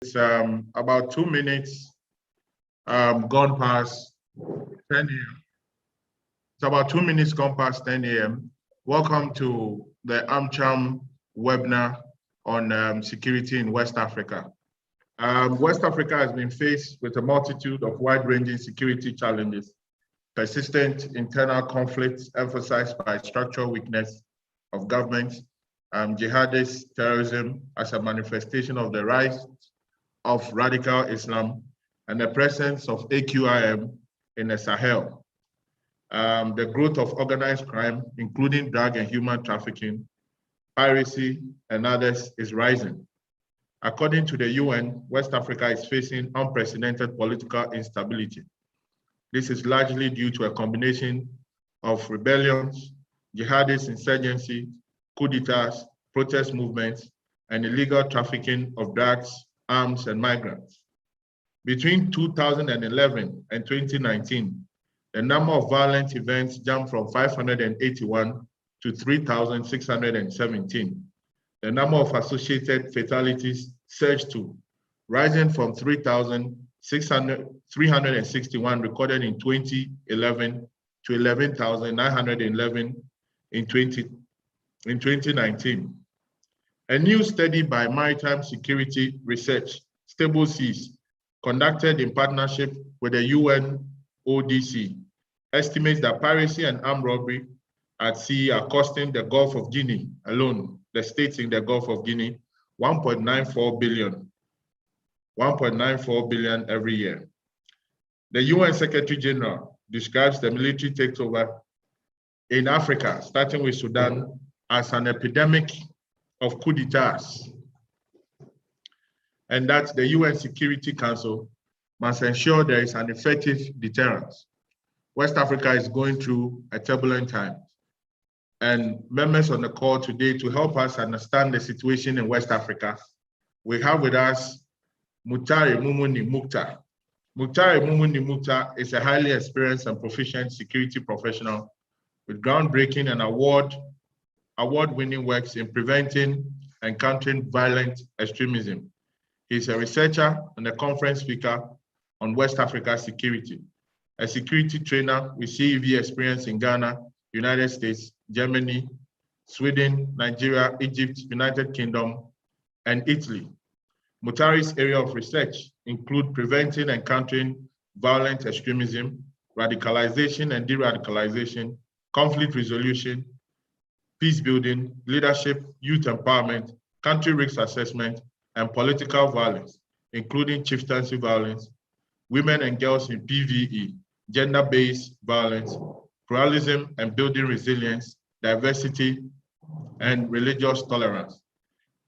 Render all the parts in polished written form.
It's about 2 minutes gone past 10 a.m. It's about 2 minutes gone past 10 a.m. Welcome to the AmCham webinar on security in West Africa. West Africa has been faced with a multitude of wide-ranging security challenges, persistent internal conflicts emphasized by structural weakness of governments, jihadist terrorism as a manifestation of the rise of radical Islam, and the presence of AQIM in the Sahel. The growth of organized crime, including drug and human trafficking, piracy, and others, is rising. According to the UN, West Africa is facing unprecedented political instability. This is largely due to a combination of rebellions, jihadist insurgency, coup d'etats, protest movements, and illegal trafficking of drugs, arms, and migrants. Between 2011 and 2019, the number of violent events jumped from 581 to 3,617. The number of associated fatalities surged to, rising from 3,361 recorded in 2011 to 11,911 in 2019. A new study by Maritime Security Research, Stable Seas, conducted in partnership with the UN ODC, estimates that piracy and armed robbery at sea are costing the Gulf of Guinea alone, the states in the Gulf of Guinea, 1.94 billion every year. The UN Secretary General describes the military takeover in Africa, starting with Sudan, as an epidemic of coup d'etats, and that the UN Security Council must ensure there is an effective deterrence. West Africa is going through a turbulent time, and members on the call today to help us understand the situation in West Africa, we have with us Mutare Mumuni Mukta. Mutare Mumuni Mukta is a highly experienced and proficient security professional with groundbreaking and award-winning works in preventing and countering violent extremism. He's a researcher and a conference speaker on West Africa security, a security trainer with CEV experience in Ghana, United States, Germany, Sweden, Nigeria, Egypt, United Kingdom, and Italy. Mutare's area of research include preventing and countering violent extremism, radicalization and de-radicalization, conflict resolution, peace building, leadership, youth empowerment, country risk assessment, and political violence, including chieftaincy violence, women and girls in PVE, gender-based violence, pluralism and building resilience, diversity, and religious tolerance.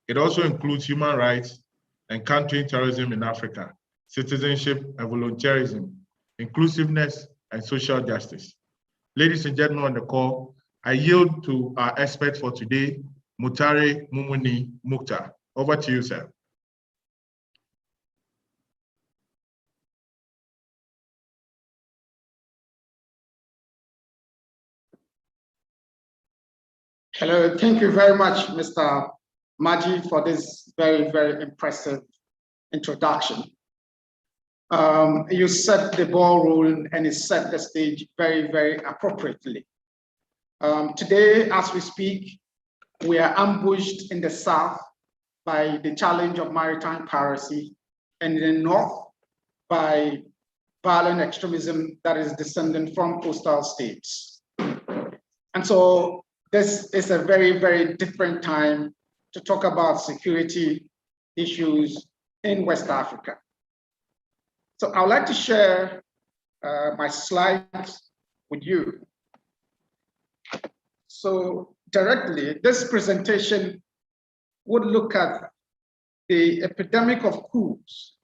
It also includes human rights and countering terrorism in Africa, citizenship and volunteerism, inclusiveness, and social justice. Ladies and gentlemen on the call, I yield to our expert for today, Mutare Mumuni Mukta. Over to you, sir. Hello, thank you very much, Mr. Maji, for this very, very impressive introduction. You set the ball rolling and it set the stage very, very appropriately. Today, as we speak, we are ambushed in the south by the challenge of maritime piracy, and in the north by violent extremism that is descending from coastal states. And so this is a very, very different time to talk about security issues in West Africa. So I would like to share my slides with you. So directly, this presentation would look at the epidemic of coups.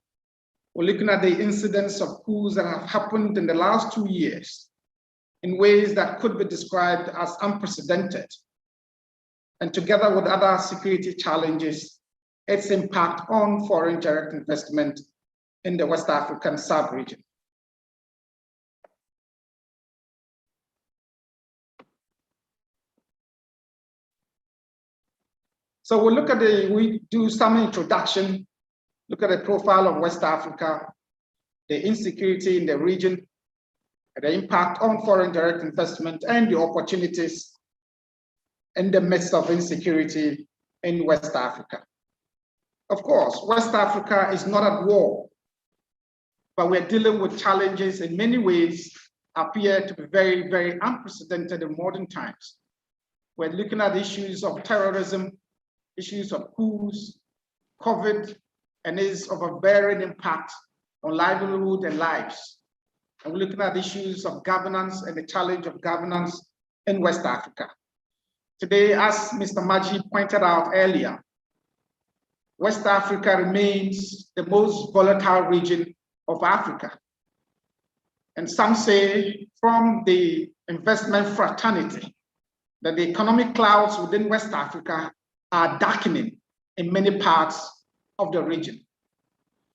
We're looking at the incidents of coups that have happened in the last 2 years in ways that could be described as unprecedented. And together with other security challenges, its impact on foreign direct investment in the West African sub-region. So we do some introduction, look at the profile of West Africa, the insecurity in the region, the impact on foreign direct investment, and the opportunities in the midst of insecurity in West Africa. Of course, West Africa is not at war, but we're dealing with challenges in many ways appear to be very, very unprecedented in modern times. We're looking at issues of terrorism, issues of coups, COVID, and is of a varying impact on livelihood and lives. And we're looking at issues of governance and the challenge of governance in West Africa. Today, as Mr. Maji pointed out earlier, West Africa remains the most volatile region of Africa. And some say from the investment fraternity that the economic clouds within West Africa are darkening in many parts of the region.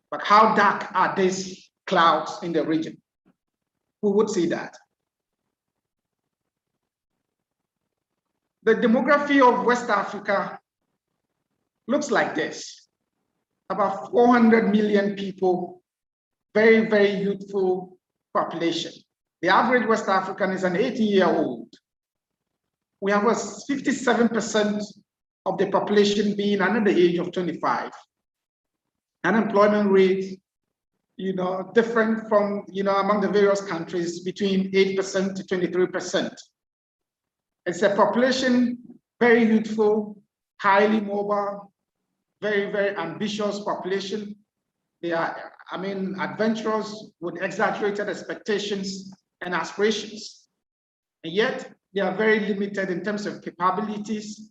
But how dark are these clouds in the region? Who would say that? The demography of West Africa looks like this. About 400 million people, very, very youthful population. The average West African is an 80-year-old. We have a 57% of the population being under the age of 25. Unemployment rate, different from, among the various countries between 8% to 23%. It's a population, very youthful, highly mobile, very, very ambitious population. They are, adventurous with exaggerated expectations and aspirations. And yet, they are very limited in terms of capabilities.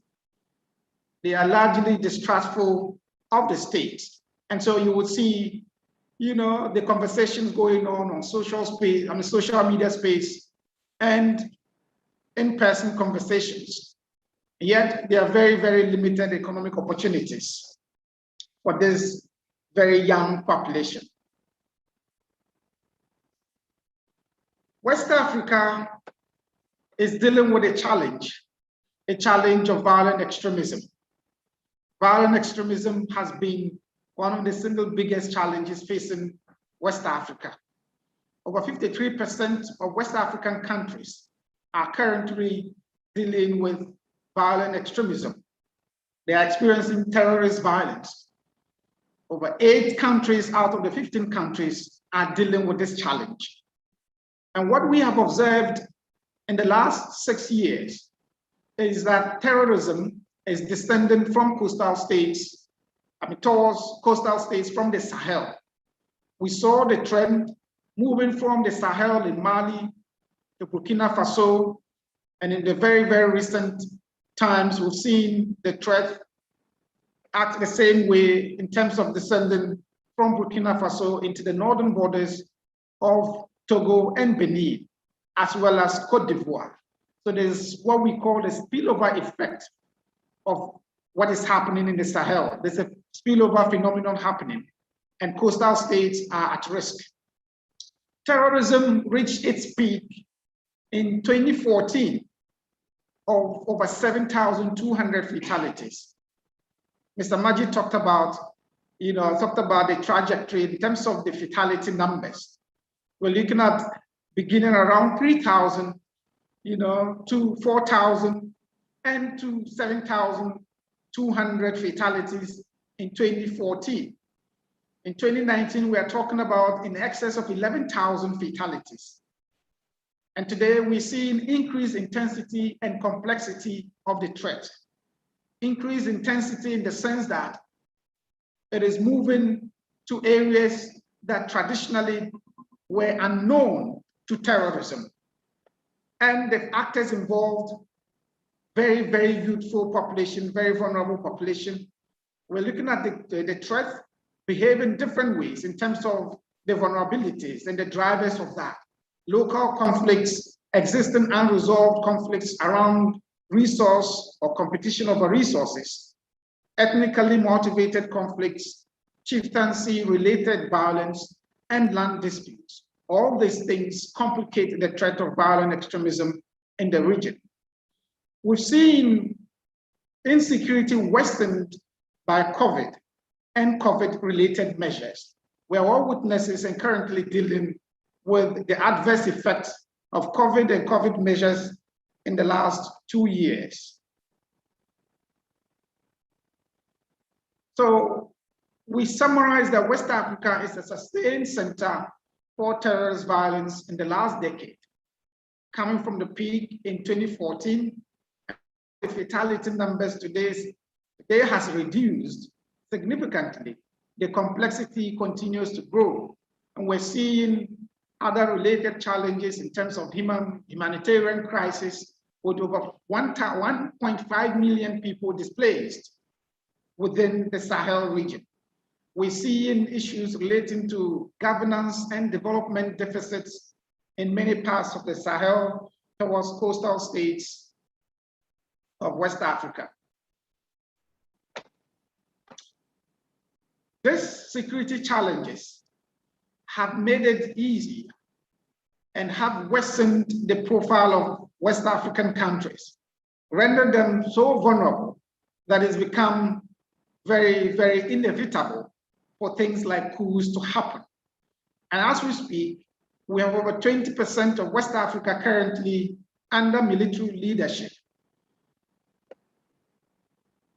They are largely distrustful of the state. And so you would see, the conversations going on social space, social media space, and in-person conversations. Yet there are very, very limited economic opportunities for this very young population. West Africa is dealing with a challenge of violent extremism. Violent extremism has been one of the single biggest challenges facing West Africa. Over 53% of West African countries are currently dealing with violent extremism. They are experiencing terrorist violence. Over 8 countries out of the 15 countries are dealing with this challenge. And what we have observed in the last 6 years is that terrorism is descending from coastal states, towards coastal states from the Sahel. We saw the trend moving from the Sahel in Mali to Burkina Faso, and in the very, very recent times, we've seen the threat act the same way in terms of descending from Burkina Faso into the northern borders of Togo and Benin, as well as Cote d'Ivoire. So there's what we call a spillover effect of what is happening in the Sahel. There's a spillover phenomenon happening, and coastal states are at risk. Terrorism reached its peak in 2014 of over 7,200 fatalities. Mr. Maji talked about, the trajectory in terms of the fatality numbers. We're looking at beginning around 3,000, to 4,000 and to 7,200 fatalities in 2014. In 2019, we are talking about in excess of 11,000 fatalities. And today we see an increased intensity and complexity of the threat. Increased intensity in the sense that it is moving to areas that traditionally were unknown to terrorism. And the actors involved, very, very youthful population, very vulnerable population. We're looking at the threat behave in different ways in terms of the vulnerabilities and the drivers of that. Local conflicts, existing unresolved conflicts around resource or competition over resources, ethnically motivated conflicts, chieftaincy-related violence, and land disputes. All these things complicate the threat of violent extremism in the region. We've seen insecurity worsened by COVID and COVID-related measures. We are all witnesses and currently dealing with the adverse effects of COVID and COVID measures in the last 2 years. So we summarize that West Africa is a sustained center for terrorist violence in the last decade, coming from the peak in 2014. The fatality numbers today has reduced significantly. The complexity continues to grow, and we're seeing other related challenges in terms of humanitarian crisis, with over 1.5 million people displaced within the Sahel region. We're seeing issues relating to governance and development deficits in many parts of the Sahel towards coastal states of West Africa. These security challenges have made it easy and have worsened the profile of West African countries, rendered them so vulnerable that it's become very, very inevitable for things like coups to happen. And as we speak, we have over 20% of West Africa currently under military leadership.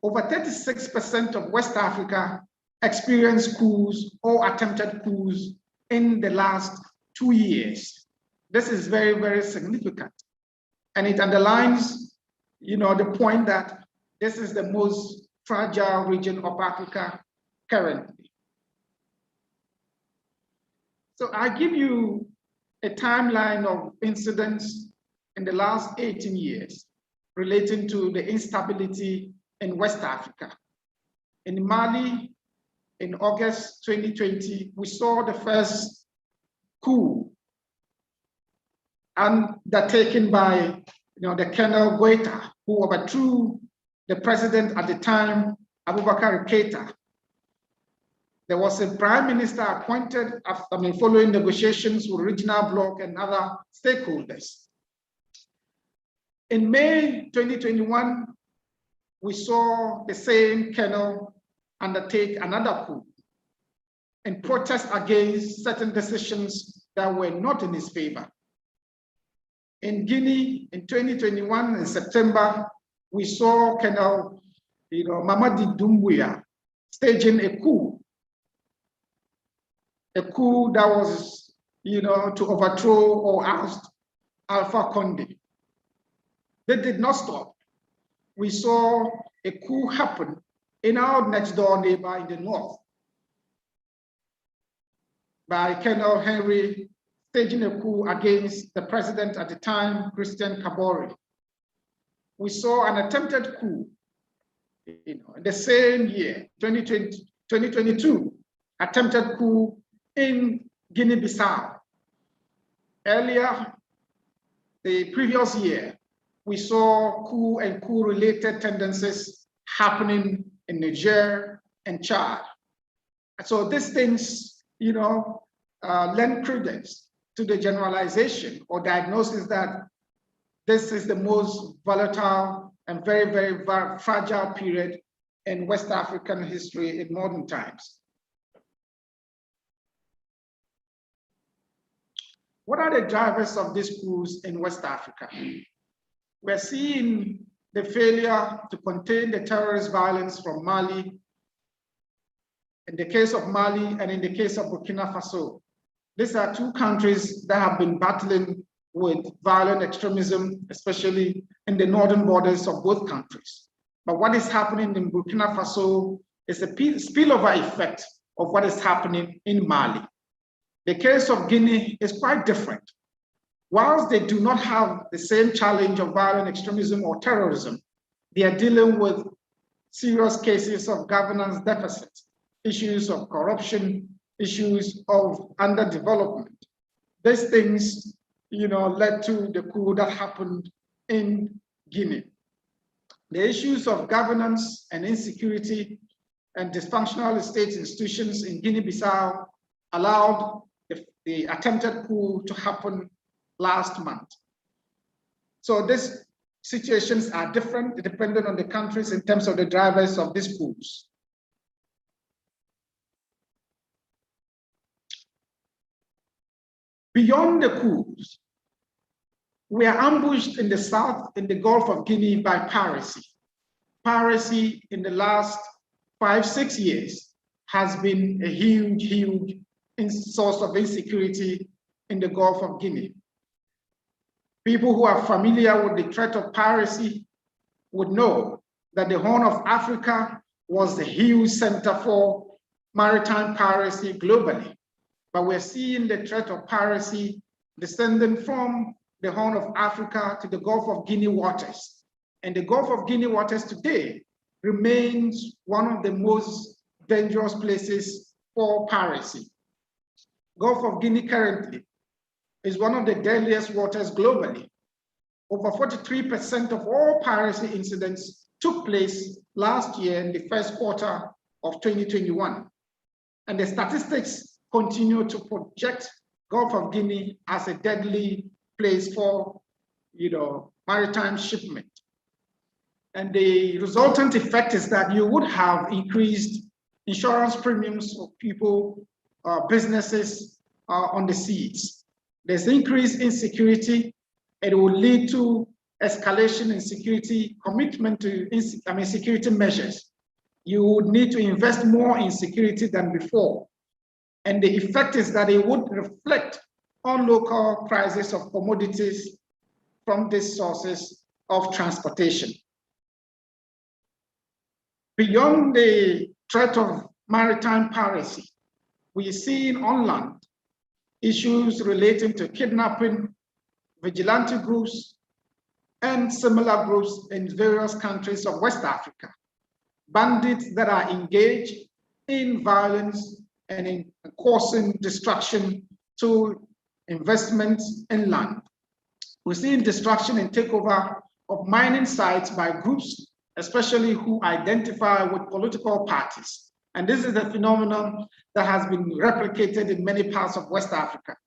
Over 36% of West Africa experienced coups or attempted coups in the last 2 years. This is very, very significant. And it underlines, the point that this is the most fragile region of Africa currently. So I give you a timeline of incidents in the last 18 years relating to the instability in West Africa. In Mali, in August 2020, we saw the first coup undertaken by the Colonel Goita, who overthrew the president at the time, Abubakar Keita. There was a prime minister appointed following negotiations with regional bloc and other stakeholders. In May 2021, we saw the same colonel undertake another coup in protest against certain decisions that were not in his favor. In Guinea, in 2021, in September, we saw Colonel Mamadi Doumbouya staging a coup that was, to overthrow or oust Alpha Condé. They did not stop. We saw a coup happen in our next door neighbor in the north by Colonel Henry staging a coup against the president at the time, Christian Kabore. We saw an attempted coup, the same year, 2022, attempted coup in Guinea-Bissau. Earlier, the previous year, we saw coup and coup-related tendencies happening in Niger and Chad. So these things, lend credence to the generalization or diagnosis that this is the most volatile and very, very fragile period in West African history in modern times. What are the drivers of these coups in West Africa? We're seeing the failure to contain the terrorist violence from Mali, in the case of Mali and in the case of Burkina Faso. These are two countries that have been battling with violent extremism, especially in the northern borders of both countries. But what is happening in Burkina Faso is a spillover effect of what is happening in Mali. The case of Guinea is quite different. Whilst they do not have the same challenge of violent extremism or terrorism, they are dealing with serious cases of governance deficit, issues of corruption, issues of underdevelopment. These things, led to the coup that happened in Guinea. The issues of governance and insecurity and dysfunctional state institutions in Guinea-Bissau allowed the attempted coup to happen last month. So these situations are different depending on the countries in terms of the drivers of these coups. Beyond the coups, we are ambushed in the south, in the Gulf of Guinea, by piracy. Piracy in the last 5-6 years has been a huge source of insecurity in the Gulf of Guinea. People who are familiar with the threat of piracy would know that the Horn of Africa was the huge center for maritime piracy globally. But we're seeing the threat of piracy descending from the Horn of Africa to the Gulf of Guinea waters. And the Gulf of Guinea waters today remains one of the most dangerous places for piracy. Gulf of Guinea currently is one of the deadliest waters globally. Over 43% of all piracy incidents took place last year in the first quarter of 2021. And the statistics continue to project Gulf of Guinea as a deadly place for, maritime shipment. And the resultant effect is that you would have increased insurance premiums for people, businesses on the seas. There's increased insecurity. It will lead to escalation in security, commitment to security measures. You would need to invest more in security than before. And the effect is that it would reflect on local prices of commodities from these sources of transportation. Beyond the threat of maritime piracy, we see on land issues relating to kidnapping, vigilante groups, and similar groups in various countries of West Africa. Bandits that are engaged in violence and in causing destruction to investments in land. We're seeing destruction and takeover of mining sites by groups, especially who identify with political parties. And this is a phenomenon that has been replicated in many parts of West Africa.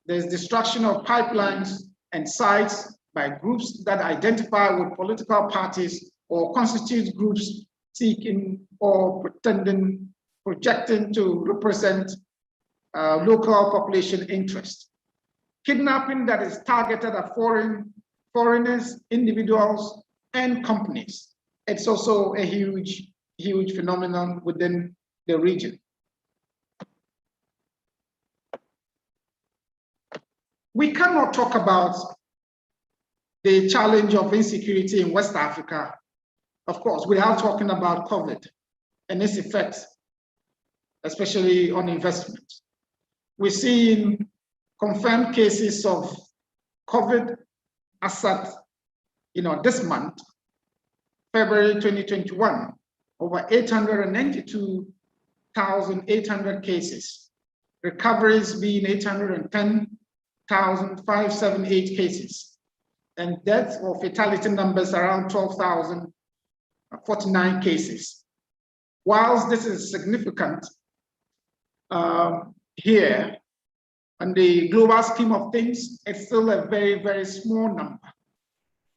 There's destruction of pipelines and sites by groups that identify with political parties or constitute groups seeking or projecting to represent local population interest. Kidnapping that is targeted at foreigners, individuals, and companies. It's also a huge phenomenon within the region. We cannot talk about the challenge of insecurity in West Africa, of course, without talking about COVID and its effects, especially on investment. We're seeing confirmed cases of COVID as at this month, February 2021, over 892,800 cases, recoveries being 810,578 cases, and death or fatality numbers around 12,049 cases. Whilst this is significant here, on the global scheme of things, it's still a very small number.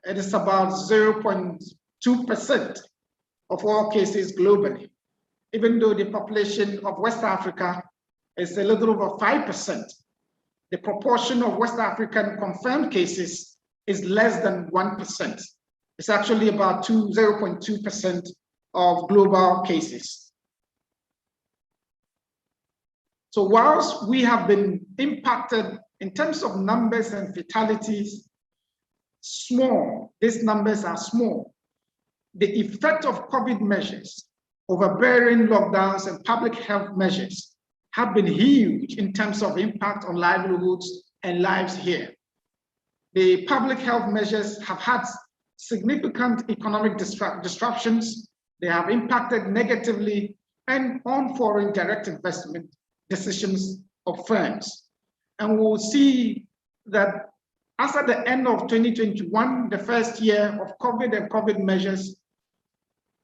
It is about 0.2% of all cases globally, even though the population of West Africa is a little over 5%. The proportion of West African confirmed cases is less than 1%. It's actually about 0.2% of global cases. So whilst we have been impacted in terms of numbers and fatalities, small, these numbers are small. The effect of COVID measures, overbearing lockdowns and public health measures have been huge in terms of impact on livelihoods and lives here. The public health measures have had significant economic disruptions. They have impacted negatively and on foreign direct investment decisions of firms. And we'll see that as at the end of 2021, the first year of COVID and COVID measures,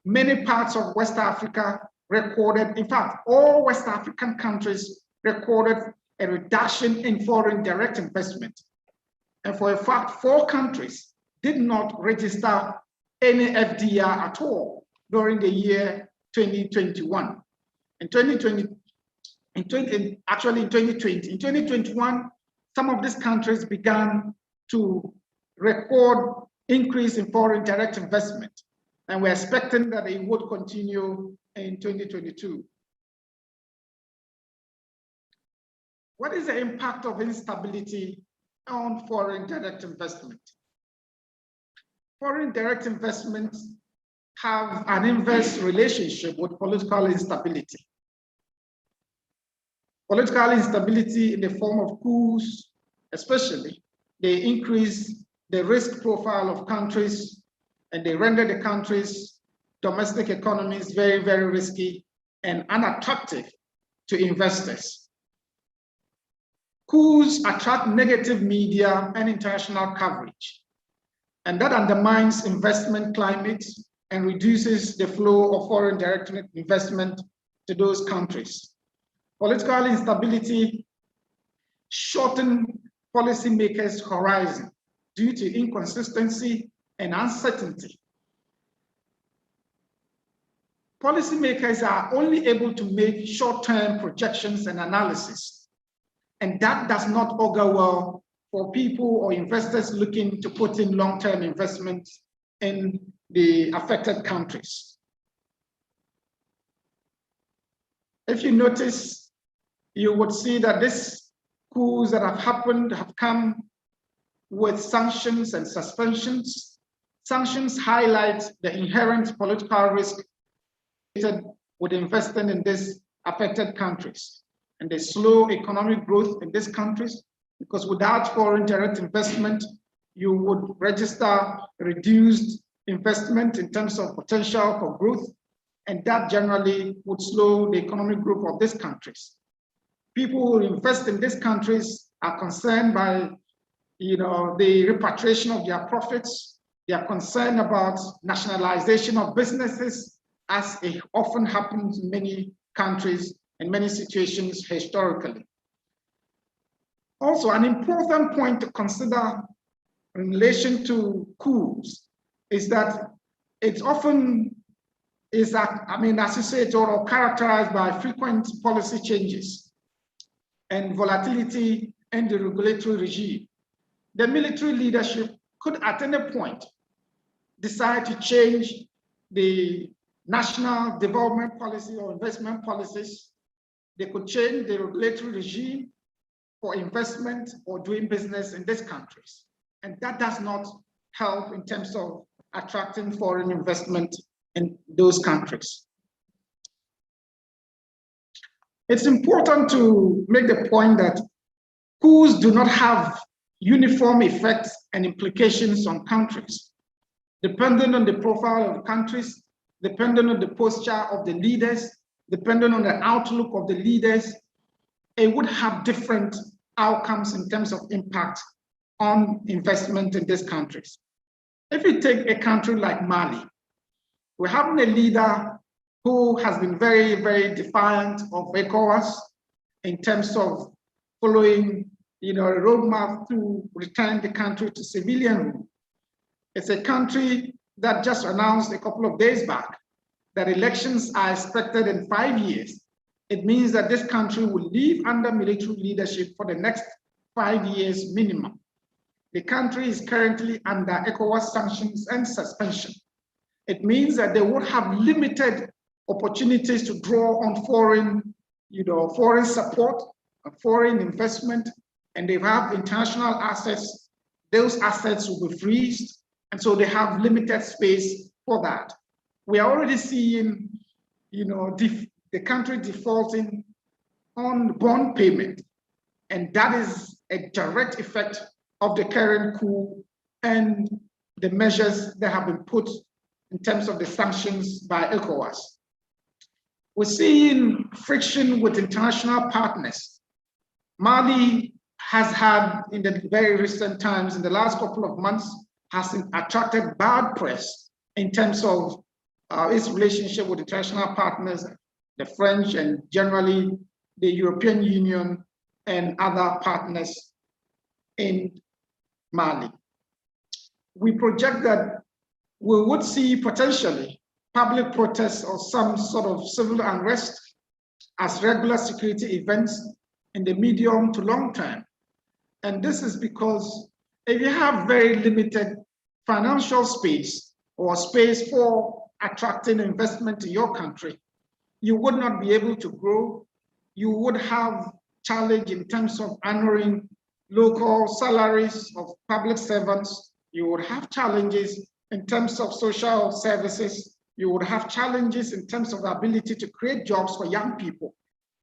many parts of West Africa recorded, in fact, all West African countries recorded a reduction in foreign direct investment. And for a fact, 4 countries did not register any FDI at all during the year 2021. In 2021, some of these countries began to record increase in foreign direct investment, and we're expecting that it would continue in 2022. What is the impact of instability on foreign direct investment? Foreign direct investments have an inverse relationship with political instability. Political instability in the form of coups, especially, they increase the risk profile of countries, and they render the countries' domestic economies very, very risky and unattractive to investors. Coups attract negative media and international coverage, and that undermines investment climate and reduces the flow of foreign direct investment to those countries. Political instability shortens policymakers' horizon due to inconsistency and uncertainty. Policymakers are only able to make short-term projections and analysis, and that does not augur well for people or investors looking to put in long-term investments in the affected countries. If you notice, you would see that these coups that have happened have come with sanctions and suspensions. Sanctions highlight the inherent political risk with investing in these affected countries, and they slow economic growth in these countries, because without foreign direct investment, you would register reduced investment in terms of potential for growth, and that generally would slow the economic growth of these countries. People who invest in these countries are concerned by the repatriation of their profits. They are concerned about nationalization of businesses, as it often happens in many countries and many situations historically. Also, an important point to consider in relation to coups is that it often is associated or characterized by frequent policy changes and volatility in the regulatory regime. The military leadership could at any point decide to change the national development policy or investment policies. They could change the regulatory regime for investment or doing business in these countries. And that does not help in terms of attracting foreign investment in those countries. It's important to make the point that coups do not have uniform effects and implications on countries. Depending on the profile of countries, depending on the posture of the leaders, depending on the outlook of the leaders, it would have different outcomes in terms of impact on investment in these countries. If you take a country like Mali, we're having a leader who has been very, very defiant of ECOWAS in terms of following a roadmap to return the country to civilian rule. It's a country that just announced a couple of days back that elections are expected in 5 years. It means that this country will live under military leadership for the next 5 years minimum. The country is currently under ECOWAS sanctions and suspension. It means that they will have limited opportunities to draw on foreign support, foreign investment, and they have international assets. Those assets will be freezed, and so they have limited space for that. We are already seeing, the country defaulting on bond payment, and that is a direct effect of the current coup and the measures that have been put in terms of the sanctions by ECOWAS. We're seeing friction with international partners. Mali has had, in the very recent times, in the last couple of months, has attracted bad press in terms of its relationship with international partners, the French and generally the European Union and other partners in Mali. We project that we would see potentially public protests or some sort of civil unrest as regular security events in the medium to long term. And this is because if you have very limited financial space or space for attracting investment to your country, you would not be able to grow. You would have challenge in terms of honoring local salaries of public servants. You would have challenges in terms of social services. You would have challenges in terms of the ability to create jobs for young people.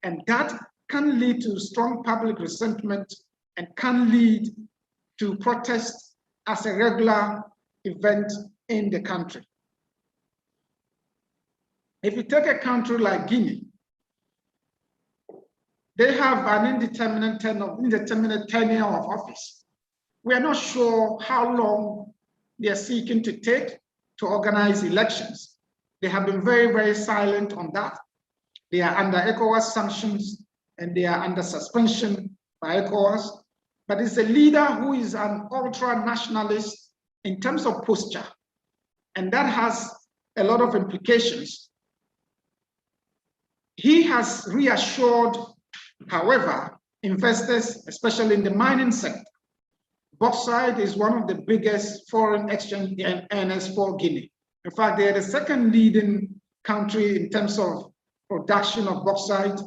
And that can lead to strong public resentment and can lead to protests as a regular event in the country. If you take a country like Guinea, they have an indeterminate tenure of office. We are not sure how long they are seeking to take to organize elections. They have been very, very silent on that. They are under ECOWAS sanctions and they are under suspension by ECOWAS. But it's a leader who is an ultra-nationalist in terms of posture. And that has a lot of implications. He has reassured, however, investors, especially in the mining sector. Bauxite is one of the biggest foreign exchange earners for Guinea. In fact, they are the second leading country in terms of production of bauxite,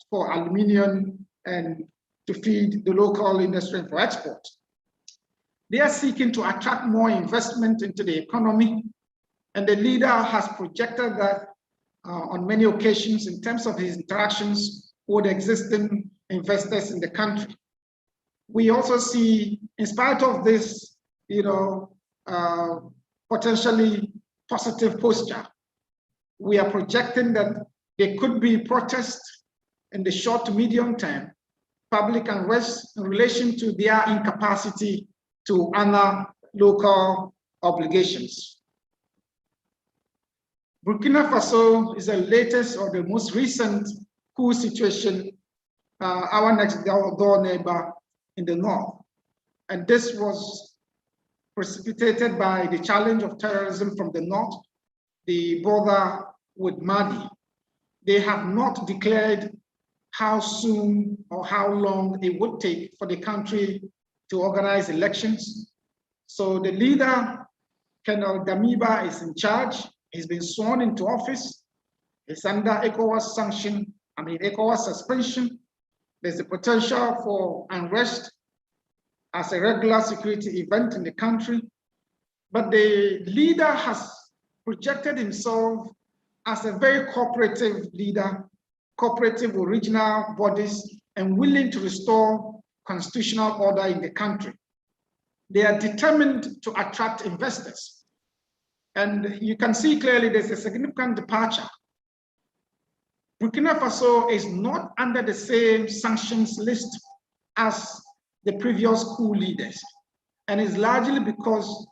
for aluminium and to feed the local industry for export. They are seeking to attract more investment into the economy, and the leader has projected that on many occasions in terms of his interactions with existing investors in the country. We also see, in spite of this, potentially positive posture, we are projecting that there could be protests in the short to medium term, public unrest in relation to their incapacity to honor local obligations. Burkina Faso is the latest or the most recent coup situation, our next door neighbor in the north. And this was precipitated by the challenge of terrorism from the north, the border with Mali. They have not declared how soon or how long it would take for the country to organize elections. So the leader, Colonel Damiba, is in charge. He's been sworn into office. It's under ECOWAS ECOWAS suspension. There's a potential for unrest as a regular security event in the country. But the leader has projected himself as a very cooperative leader, cooperative with regional bodies, and willing to restore constitutional order in the country. They are determined to attract investors. And you can see clearly there's a significant departure. Burkina Faso is not under the same sanctions list as the previous coup leaders. And it's largely because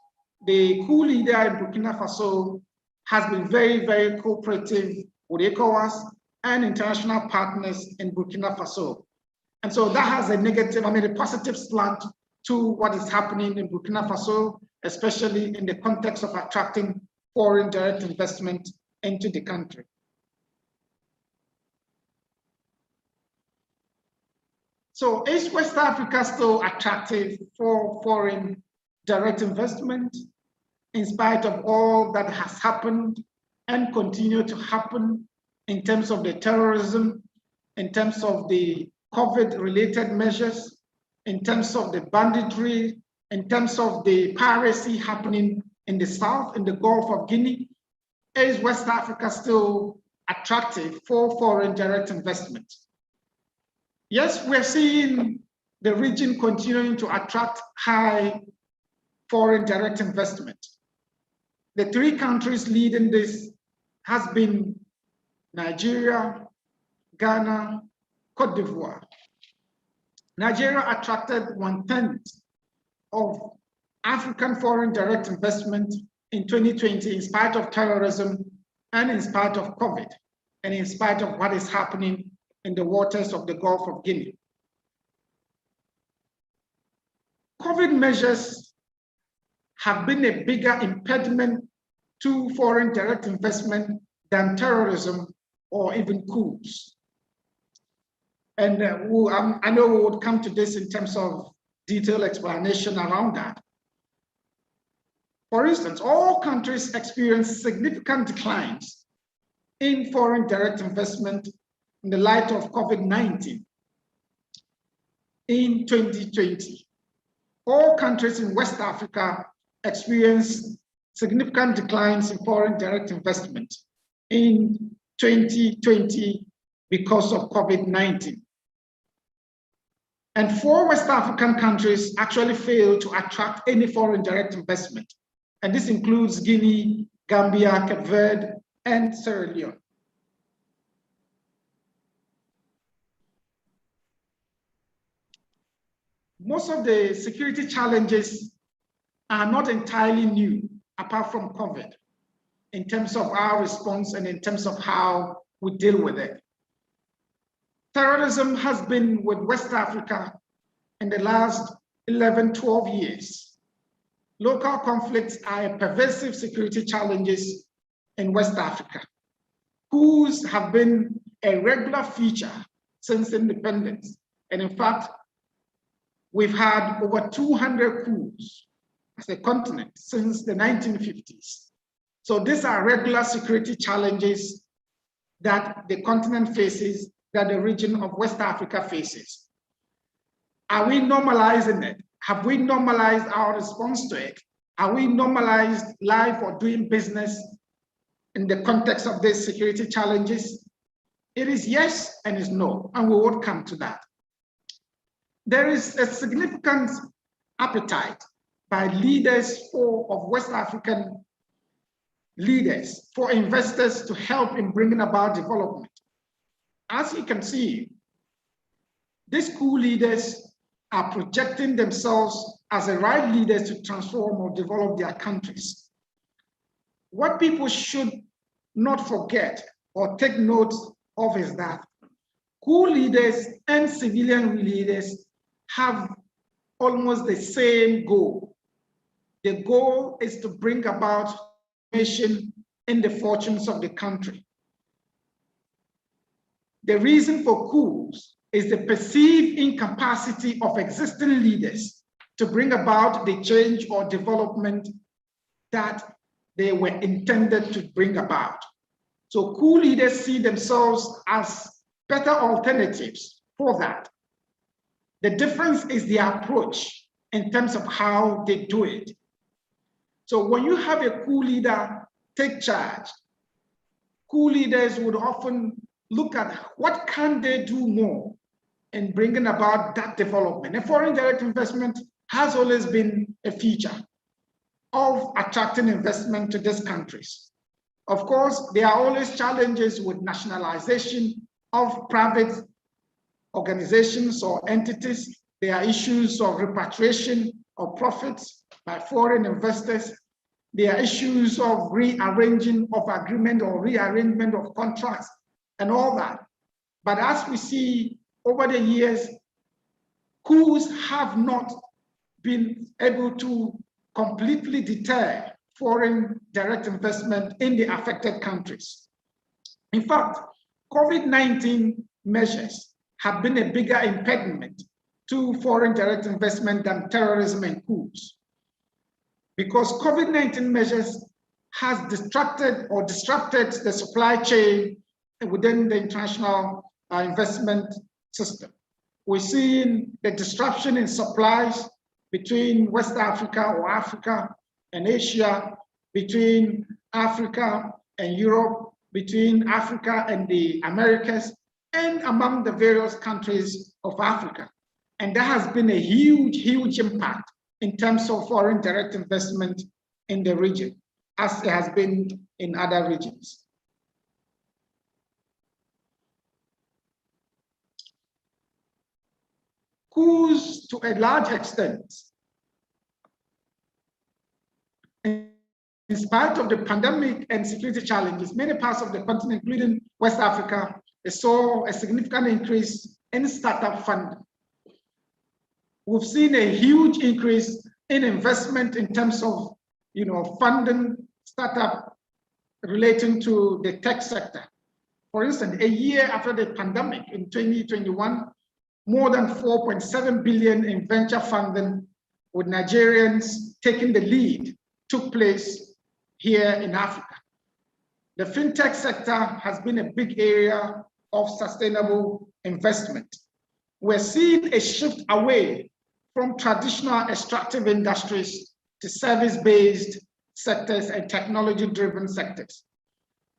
the coup leader in Burkina Faso has been very, very cooperative with ECOWAS and international partners in Burkina Faso. And so that has a positive slant to what is happening in Burkina Faso, especially in the context of attracting foreign direct investment into the country. So is West Africa still attractive for foreign direct investment in spite of all that has happened and continue to happen in terms of the terrorism, in terms of the COVID-related measures, in terms of the banditry, in terms of the piracy happening in the south, in the Gulf of Guinea? Is West Africa still attractive for foreign direct investment? Yes, we're seeing the region continuing to attract high foreign direct investment. The three countries leading this has been Nigeria, Ghana, Cote d'Ivoire. Nigeria attracted 1/10 of African foreign direct investment in 2020 in spite of terrorism and in spite of COVID and in spite of what is happening in the waters of the Gulf of Guinea. COVID measures have been a bigger impediment to foreign direct investment than terrorism or even coups. And I know we would come to this in terms of detailed explanation around that. For instance, all countries experience significant declines in foreign direct investment in the light of COVID-19 in 2020. All countries in West Africa experienced significant declines in foreign direct investment in 2020 because of COVID-19. And 4 West African countries actually failed to attract any foreign direct investment. And this includes Guinea, Gambia, Cape Verde, and Sierra Leone. Most of the security challenges are not entirely new, apart from COVID, in terms of our response and in terms of how we deal with it. Terrorism has been with West Africa in the last 11, 12 years. Local conflicts are pervasive security challenges in West Africa. Coups have been a regular feature since independence. And in fact, we've had over 200 coups as a continent since the 1950s. So these are regular security challenges that the continent faces, that the region of West Africa faces. Are we normalizing it? Have we normalized our response to it? Are we normalized life or doing business in the context of these security challenges? It is yes and it's no, and we will come to that. There is a significant appetite by leaders of West African leaders, for investors to help in bringing about development. As you can see, these coup leaders are projecting themselves as the right leaders to transform or develop their countries. What people should not forget or take note of is that coup leaders and civilian leaders have almost the same goal. The goal is to bring about transformation in the fortunes of the country. The reason for coups is the perceived incapacity of existing leaders to bring about the change or development that they were intended to bring about. So coup leaders see themselves as better alternatives for that. The difference is the approach in terms of how they do it. So when you have a coup leader take charge, coup leaders would often look at what can they do more in bringing about that development. And foreign direct investment has always been a feature of attracting investment to these countries. Of course, there are always challenges with nationalization of private organizations or entities. There are issues of repatriation of profits by foreign investors. There are issues of rearranging of agreement or rearrangement of contracts and all that. But as we see over the years, coups have not been able to completely deter foreign direct investment in the affected countries. In fact, COVID-19 measures have been a bigger impediment to foreign direct investment than terrorism and coups, because COVID-19 measures has disrupted the supply chain within the international investment system. We're seeing the disruption in supplies between West Africa or Africa and Asia, between Africa and Europe, between Africa and the Americas, and among the various countries of Africa. And that has been a huge impact in terms of foreign direct investment in the region, as it has been in other regions. Coups, to a large extent, in spite of the pandemic and security challenges, many parts of the continent, including West Africa, they saw a significant increase in startup funding. We've seen a huge increase in investment in terms of, funding startup relating to the tech sector. For instance, a year after the pandemic in 2021, more than 4.7 billion in venture funding with Nigerians taking the lead took place here in Africa. The fintech sector has been a big area of sustainable investment. We're seeing a shift away from traditional extractive industries to service-based sectors and technology-driven sectors.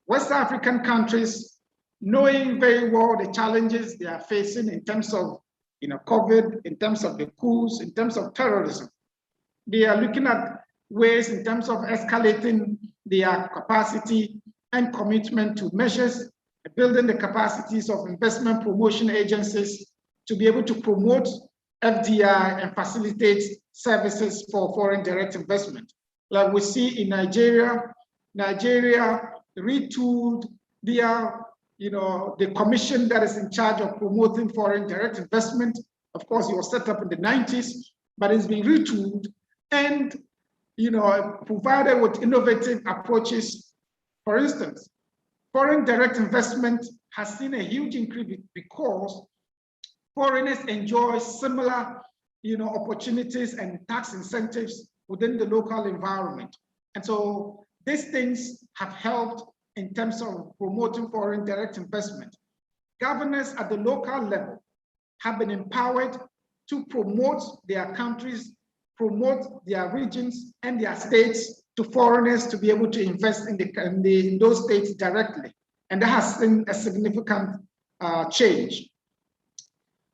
West African countries, knowing very well the challenges they are facing in terms of COVID, in terms of the coups, in terms of terrorism, they are looking at ways in terms of escalating their capacity and commitment to measures, building the capacities of investment promotion agencies to be able to promote FDI and facilitate services for foreign direct investment. Like we see in Nigeria retooled their, the commission that is in charge of promoting foreign direct investment. Of course, it was set up in the 90s, but it's been retooled and, provided with innovative approaches. For instance, foreign direct investment has seen a huge increase because foreigners enjoy similar, opportunities and tax incentives within the local environment. And so these things have helped in terms of promoting foreign direct investment. Governors at the local level have been empowered to promote their countries, promote their regions and their states to foreigners to be able to invest in those states directly. And that has been a significant change.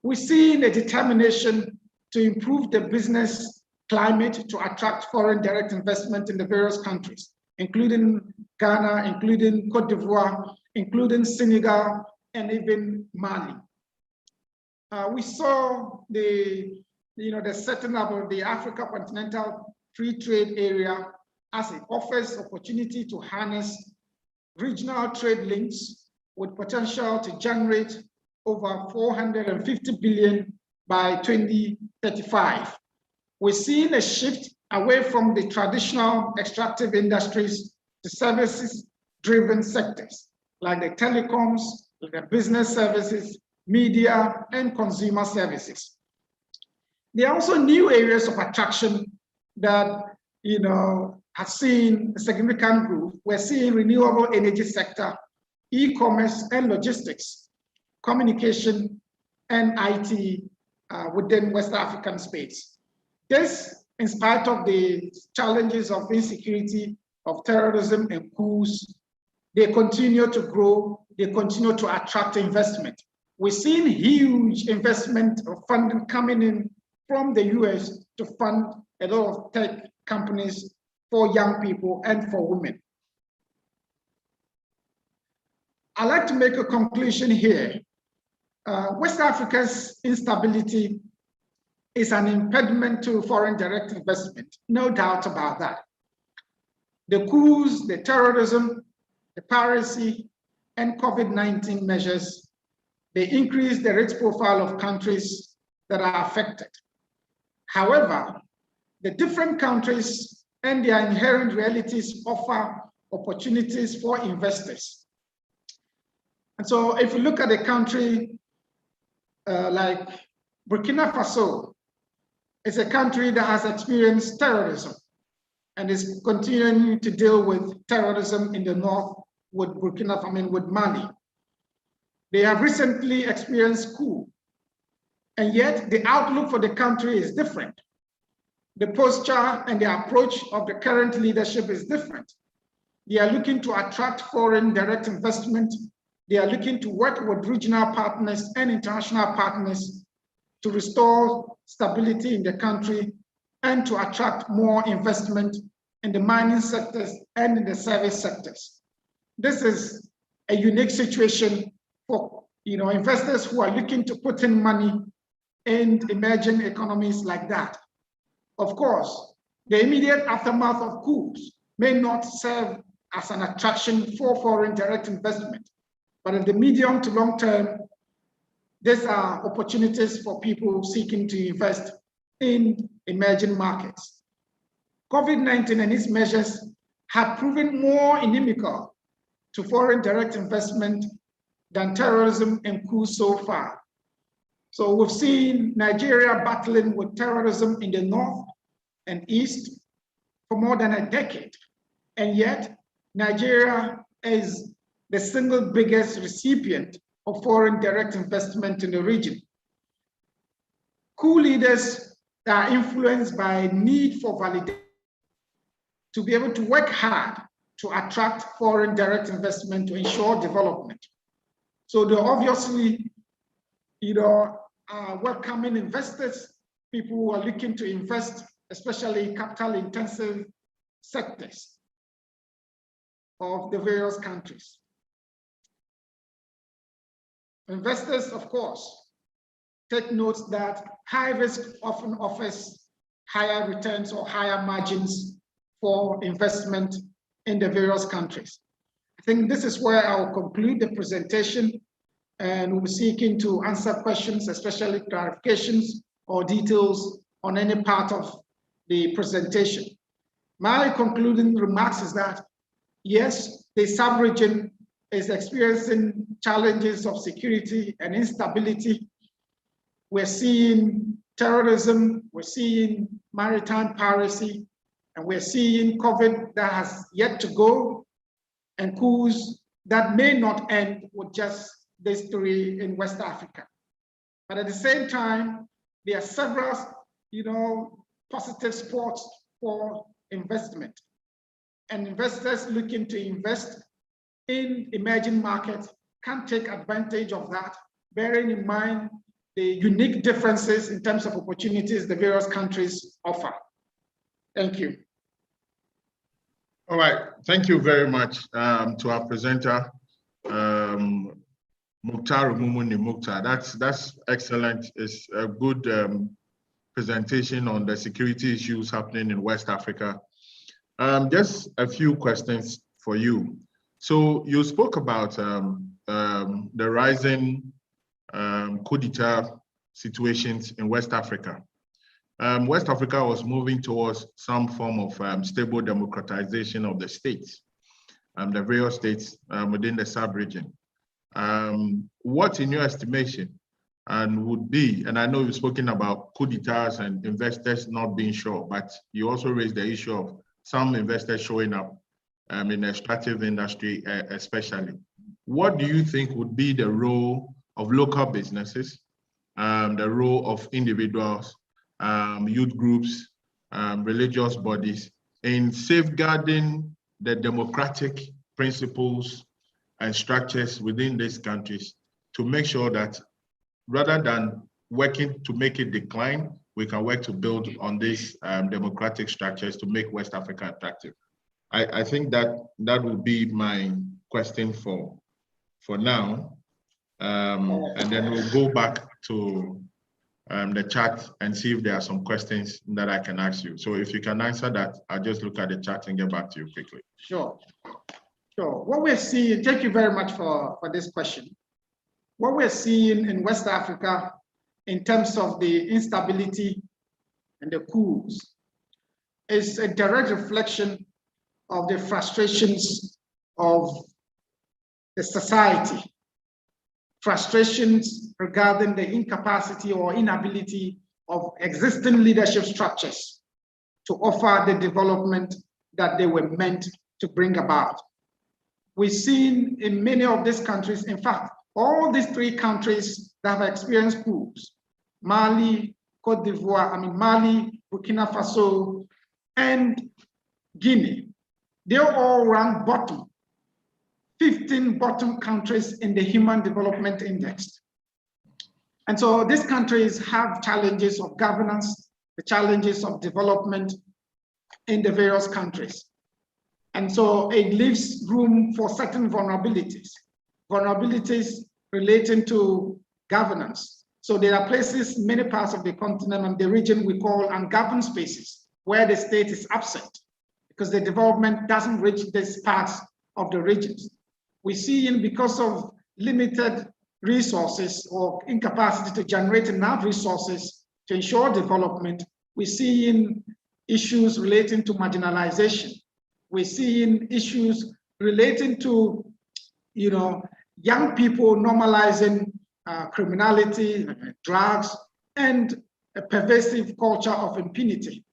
We see a determination to improve the business climate to attract foreign direct investment in the various countries, including Ghana, including Cote d'Ivoire, including Senegal, and even Mali. We saw the setting up of the Africa Continental Free Trade Area as it offers opportunity to harness regional trade links with potential to generate over 450 billion by 2035. We're seeing a shift away from the traditional extractive industries to services-driven sectors like the telecoms, the business services, media, and consumer services. There are also new areas of attraction that have seen a significant growth. We're seeing renewable energy sector, e-commerce and logistics, communication and IT within West African space. This, in spite of the challenges of insecurity, of terrorism and coups, they continue to grow, they continue to attract investment. We're seeing huge investment of funding coming in from the US to fund a lot of tech companies for young people and for women. I'd like to make a conclusion here. West Africa's instability is an impediment to foreign direct investment, no doubt about that. The coups, the terrorism, the piracy, and COVID-19 measures, they increase the risk profile of countries that are affected. However, the different countries and their inherent realities offer opportunities for investors. And so if you look at a country like Burkina Faso, it's a country that has experienced terrorism and is continuing to deal with terrorism in the north with with Mali. They have recently experienced coup, and yet the outlook for the country is different. The posture and the approach of the current leadership is different. They are looking to attract foreign direct investment. They are looking to work with regional partners and international partners to restore stability in the country and to attract more investment in the mining sectors and in the service sectors. This is a unique situation for investors who are looking to put in money in emerging economies like that. Of course, the immediate aftermath of coups may not serve as an attraction for foreign direct investment, but in the medium to long term, these are opportunities for people seeking to invest in emerging markets. COVID-19 and its measures have proven more inimical to foreign direct investment than terrorism and coups so far. So we've seen Nigeria battling with terrorism in the north and east for more than a decade. And yet, Nigeria is the single biggest recipient of foreign direct investment in the region. Coup leaders are influenced by need for validation to be able to work hard to attract foreign direct investment to ensure development. So they're obviously, welcoming investors, people who are looking to invest, especially capital-intensive sectors of the various countries. Investors, of course, take note that high risk often offers higher returns or higher margins for investment in the various countries. I think this is where I'll conclude the presentation, and we'll be seeking to answer questions, especially clarifications or details on any part of the presentation. My concluding remarks is that, yes, the sub-region is experiencing challenges of security and instability. We're seeing terrorism, we're seeing maritime piracy, and we're seeing COVID that has yet to go, and coups that may not end with just this three in West Africa. But at the same time, there are several, positive spots for investment. And investors looking to invest in emerging markets can take advantage of that, bearing in mind the unique differences in terms of opportunities the various countries offer. Thank you. All right, thank you very much to our presenter, Mukhtar Mumuni Mukhtar. That's excellent. It's a good presentation on the security issues happening in West Africa. Just a few questions for you. So you spoke about the rising coup d'etat situations in West Africa. West Africa was moving towards some form of stable democratization of the states, the various states within the sub-region. What, in your estimation, would be, and I know you've spoken about coup d'etats and investors not being sure, but you also raised the issue of some investors showing up in the extractive industry especially. What do you think would be the role of local businesses, the role of individuals, youth groups, religious bodies in safeguarding the democratic principles and structures within these countries to make sure that rather than working to make it decline, we can work to build on these democratic structures to make West Africa attractive? I think that would be my question for now. And then we'll go back to the chat and see if there are some questions that I can ask you. So if you can answer that, I'll just look at the chat and get back to you quickly. Sure. What we're seeing, thank you very much for this question. What we're seeing in West Africa in terms of the instability and the coups is a direct reflection of the frustrations of the society, frustrations regarding the incapacity or inability of existing leadership structures to offer the development that they were meant to bring about. We've seen in many of these countries, in fact, all these three countries that have experienced coups, Mali, Mali, Burkina Faso, and Guinea, they all rank bottom, 15 bottom countries in the Human Development Index. And so these countries have challenges of governance, the challenges of development in the various countries. And so it leaves room for certain vulnerabilities relating to governance. So there are places, many parts of the continent and the region we call ungoverned spaces, where the state is absent because the development doesn't reach these parts of the regions. We see because of limited resources or incapacity to generate enough resources to ensure development, we see issues relating to marginalization. We're seeing issues relating to, young people normalizing criminality, drugs, and a pervasive culture of impunity.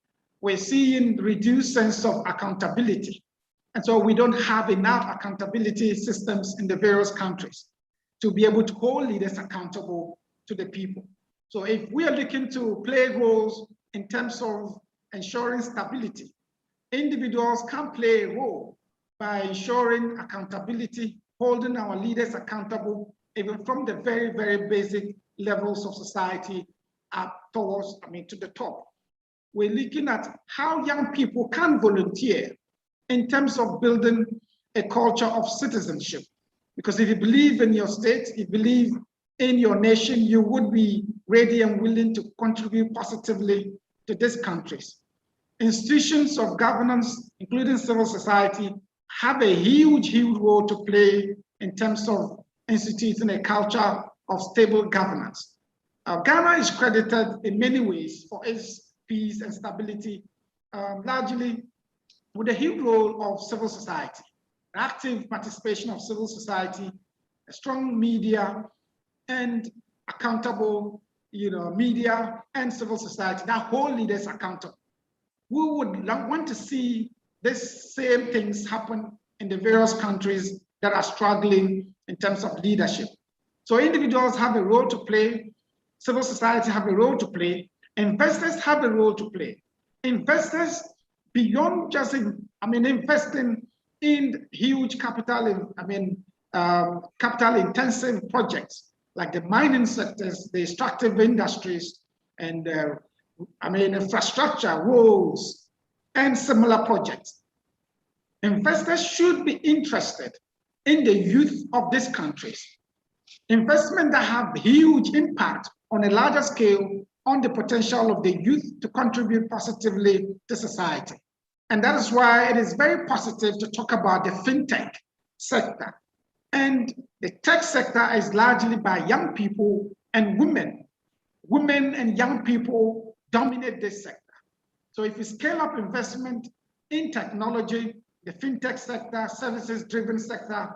We're seeing reduced sense of accountability. And so we don't have enough accountability systems in the various countries to be able to hold leaders accountable to the people. So if we are looking to play roles in terms of ensuring stability, individuals can play a role by ensuring accountability, holding our leaders accountable, even from the very, very basic levels of society up towards, to the top. We're looking at how young people can volunteer in terms of building a culture of citizenship. Because if you believe in your state, you believe in your nation, you would be ready and willing to contribute positively to these countries. Institutions of governance, including civil society, have a huge, huge role to play in terms of instituting a culture of stable governance. Ghana is credited in many ways for its peace and stability, largely with a huge role of civil society, active participation of civil society, a strong media, and accountable media and civil society that hold leaders accountable. We would want to see these same things happen in the various countries that are struggling in terms of leadership. So individuals have a role to play, civil society have a role to play, investors have a role to play. Investors, beyond just investing in huge capital intensive projects like the mining sectors, the extractive industries, and infrastructure, roads, and similar projects. Investors should be interested in the youth of these countries. Investments that have huge impact on a larger scale on the potential of the youth to contribute positively to society. And that is why it is very positive to talk about the fintech sector. And the tech sector is largely by young people and women. Women and young people dominate this sector. So if we scale up investment in technology, the fintech sector, services-driven sector,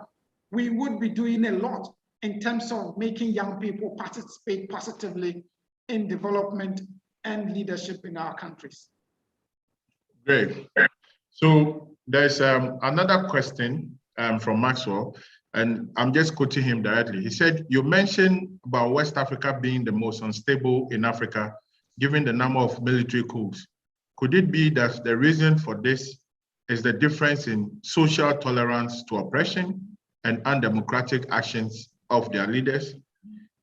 we would be doing a lot in terms of making young people participate positively in development and leadership in our countries. Great. So there's another question from Maxwell, and I'm just quoting him directly. He said, you mentioned about West Africa being the most unstable in Africa, given the number of military coups. Could it be that the reason for this is the difference in social tolerance to oppression and undemocratic actions of their leaders?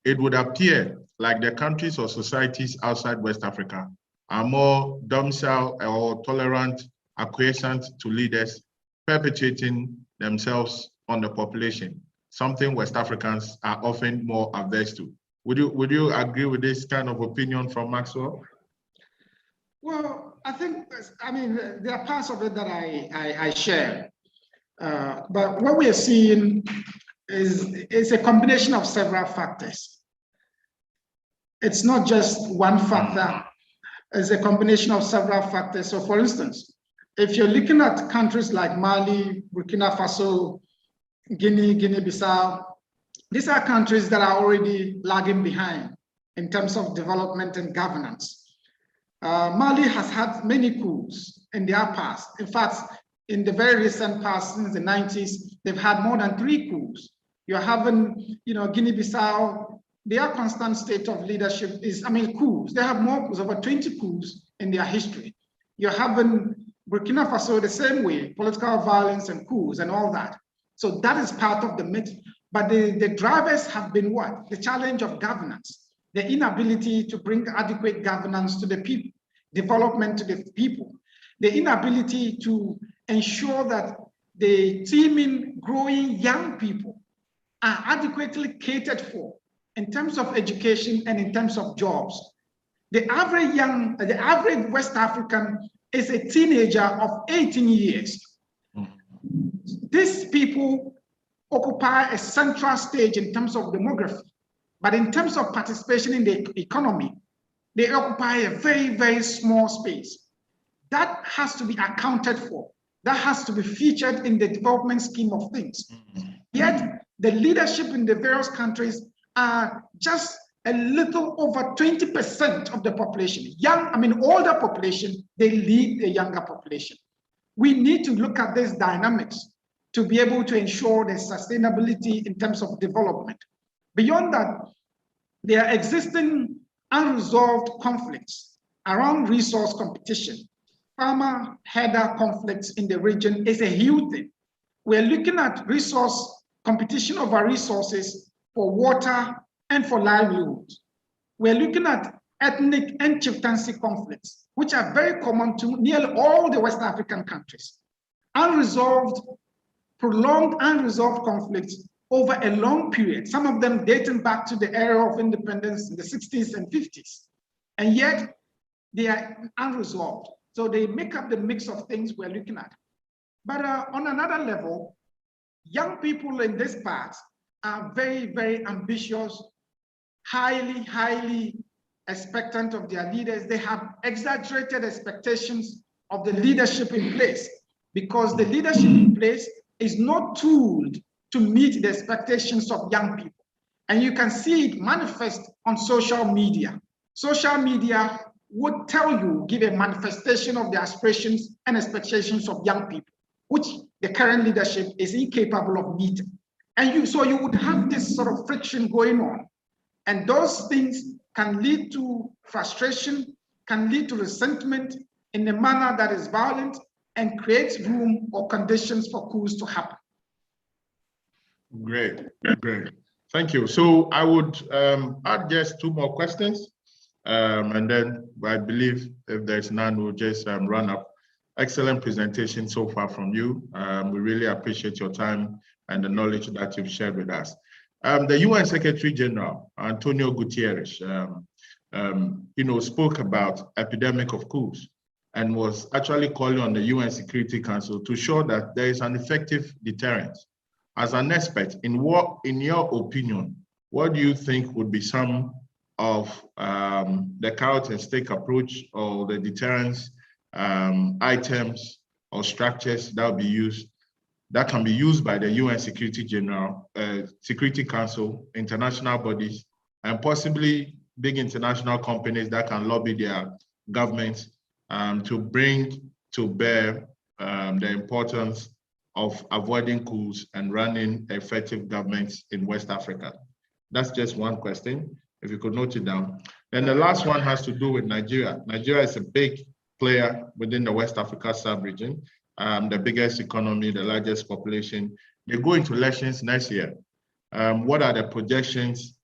It would appear like the countries or societies outside West Africa are more docile or tolerant, acquiescent to leaders perpetuating themselves on the population, something West Africans are often more averse to. Would you agree with this kind of opinion from Maxwell? Well, I think, there are parts of it that I share. But what we are seeing is a combination of several factors. It's not just one factor, it's a combination of several factors. So for instance, if you're looking at countries like Mali, Burkina Faso, Guinea-Bissau, these are countries that are already lagging behind in terms of development and governance. Mali has had many coups in their past. In fact, in the very recent past, since the 90s, they've had more than 3 coups. You're having, Guinea-Bissau, their constant state of leadership is, coups. They have over 20 coups in their history. You're having Burkina Faso the same way, political violence and coups and all that. So that is part of the mix. But the drivers have been what? The challenge of governance, the inability to bring adequate governance to the people, development to the people, the inability to ensure that the teeming, growing young people are adequately catered for in terms of education and in terms of jobs. The average West African is a teenager of 18 years. These people occupy a central stage in terms of demography, but in terms of participation in the economy, they occupy a very, very small space. That has to be accounted for. That has to be featured in the development scheme of things. Yet, the leadership in the various countries are just a little over 20% of the population. Older population, they lead the younger population. We need to look at these dynamics to be able to ensure the sustainability in terms of development. Beyond that, there are existing unresolved conflicts around resource competition. Farmer-herder conflicts in the region is a huge thing. We're looking at resource competition over resources for water and for livelihood. We're looking at ethnic and chieftaincy conflicts, which are very common to nearly all the West African countries. Prolonged unresolved conflicts over a long period, some of them dating back to the era of independence in the 60s and 50s. And yet they are unresolved. So they make up the mix of things we're looking at. But on another level, young people in this part are very, very ambitious, highly expectant of their leaders. They have exaggerated expectations of the leadership in place, because the leadership in place is not tooled to meet the expectations of young people. And you can see it manifest on social media. Social media would give a manifestation of the aspirations and expectations of young people, which the current leadership is incapable of meeting. And so you would have this sort of friction going on. And those things can lead to frustration, can lead to resentment in a manner that is violent and creates room or conditions for coups to happen. Great. Thank you. So I would add just two more questions. And then I believe if there's none, we'll just run up. Excellent presentation so far from you. We really appreciate your time and the knowledge that you've shared with us. The UN Secretary General, Antonio Guterres, spoke about epidemic of coups and was actually calling on the UN Security Council to show that there is an effective deterrent. As an expert, in your opinion, what do you think would be some of the carrot and stick approach or the deterrence items or structures that will be used, that can be used by the UN Security Council, international bodies, and possibly big international companies that can lobby their governments to bring to bear the importance of avoiding coups and running effective governments in West Africa? That's just one question, if you could note it down. Then the last one has to do with Nigeria. Nigeria is a big player within the West Africa sub-region, the biggest economy, the largest population. They go into elections next year. What are the projections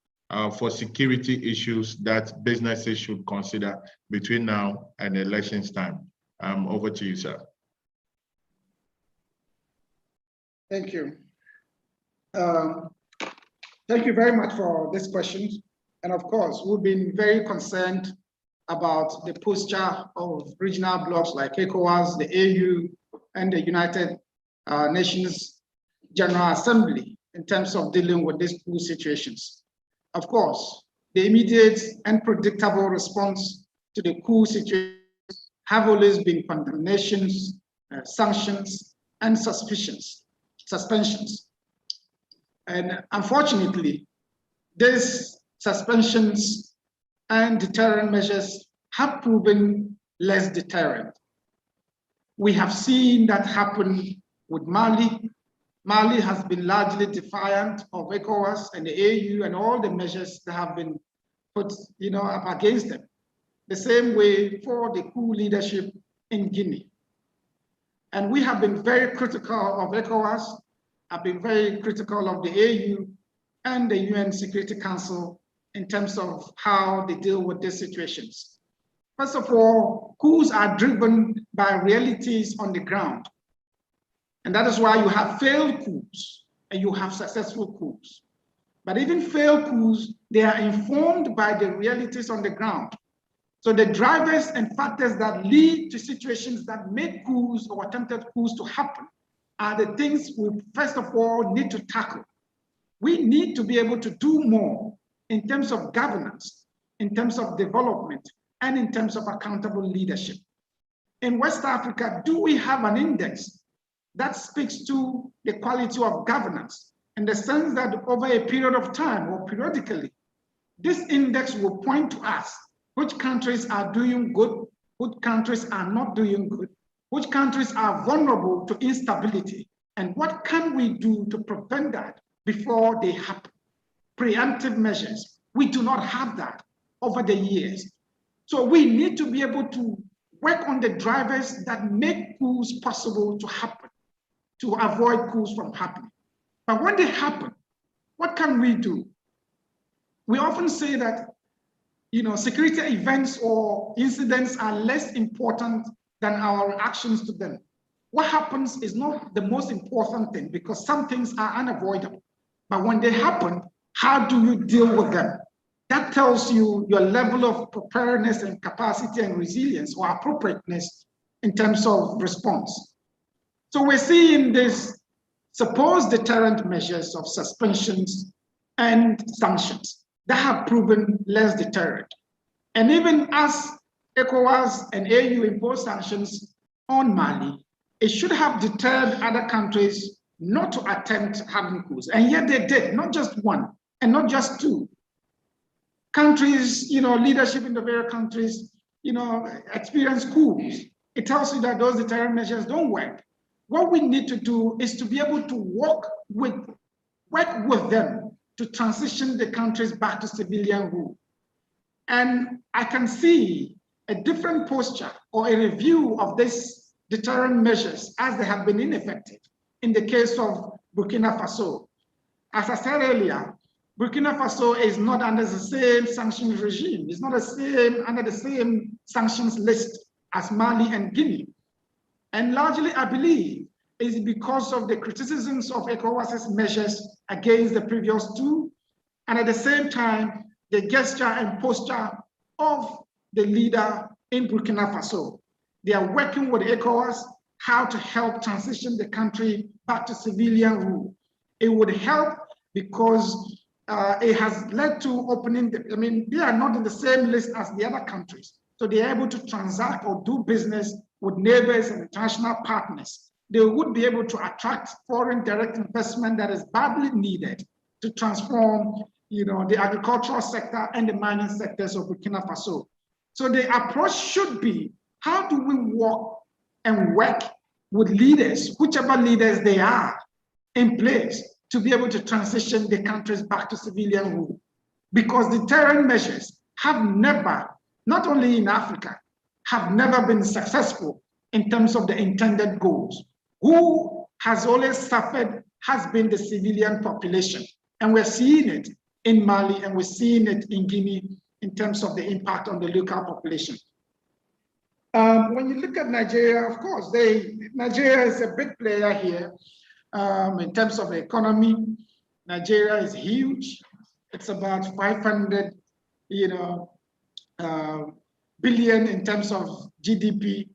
for security issues that businesses should consider between now and the elections time? Over to you, sir. Thank you. Thank you very much for this question. And of course, we've been very concerned about the posture of regional blocs like ECOWAS, the AU, and the United Nations General Assembly in terms of dealing with these two situations. Of course, the immediate and predictable response to the coup situation have always been condemnations, sanctions, and suspensions. And unfortunately, these suspensions and deterrent measures have proven less deterrent. We have seen that happen with Mali. Mali has been largely defiant of ECOWAS and the AU and all the measures that have been put up against them. The same way for the coup leadership in Guinea. And we have been very critical of ECOWAS, have been very critical of the AU and the UN Security Council in terms of how they deal with these situations. First of all, coups are driven by realities on the ground. And that is why you have failed coups and you have successful coups. But even failed coups, they are informed by the realities on the ground. So the drivers and factors that lead to situations that make coups or attempted coups to happen are the things we first of all need to tackle. We need to be able to do more in terms of governance, in terms of development, and in terms of accountable leadership. In West Africa, do we have an index that speaks to the quality of governance in the sense that over a period of time or periodically, this index will point to us which countries are doing good, which countries are not doing good, which countries are vulnerable to instability, and what can we do to prevent that before they happen. Preemptive measures. We do not have that over the years. So we need to be able to work on the drivers that make coups possible to happen, to avoid coups from happening. But when they happen, what can we do? We often say that, security events or incidents are less important than our reactions to them. What happens is not the most important thing because some things are unavoidable. But when they happen, how do you deal with them? That tells you your level of preparedness and capacity and resilience or appropriateness in terms of response. So we're seeing this supposed deterrent measures of suspensions and sanctions that have proven less deterrent. And even as ECOWAS and AU impose sanctions on Mali, it should have deterred other countries not to attempt having coups. And yet they did, not just one and not just two. Countries, leadership in the various countries, experience coups. It tells you that those deterrent measures don't work. What we need to do is to be able to work with them to transition the countries back to civilian rule. And I can see a different posture or a review of these deterrent measures as they have been ineffective in the case of Burkina Faso. As I said earlier, Burkina Faso is not under the same sanctions regime. It's not under the same sanctions list as Mali and Guinea. And largely, I believe, is because of the criticisms of ECOWAS's measures against the previous two, and at the same time, the gesture and posture of the leader in Burkina Faso. They are working with ECOWAS how to help transition the country back to civilian rule. It would help because it has led to opening, they are not in the same list as the other countries. So they are able to transact or do business with neighbors and international partners. They would be able to attract foreign direct investment that is badly needed to transform the agricultural sector and the mining sectors of Burkina Faso. So the approach should be, how do we work with leaders, whichever leaders they are in place, to be able to transition the countries back to civilian rule? Because deterrent measures have never, not only in Africa, have never been successful in terms of the intended goals. Who has always suffered has been the civilian population. And we're seeing it in Mali and we're seeing it in Guinea in terms of the impact on the local population. When you look at Nigeria, of course, Nigeria is a big player here in terms of the economy. Nigeria is huge. It's about 500, billion in terms of GDP.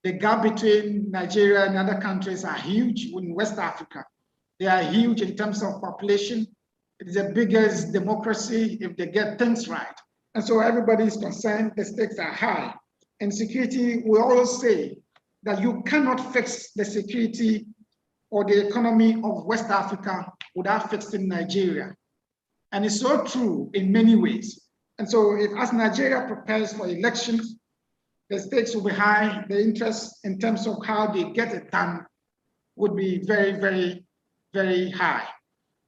The gap between Nigeria and other countries are huge. In West Africa, they are huge in terms of population. It is the biggest democracy if they get things right. And so everybody is concerned, the stakes are high. And security, we always say that you cannot fix the security or the economy of West Africa without fixing Nigeria. And it's so true in many ways. And so as Nigeria prepares for elections, the stakes will be high. The interest in terms of how they get it done would be very, very, very high.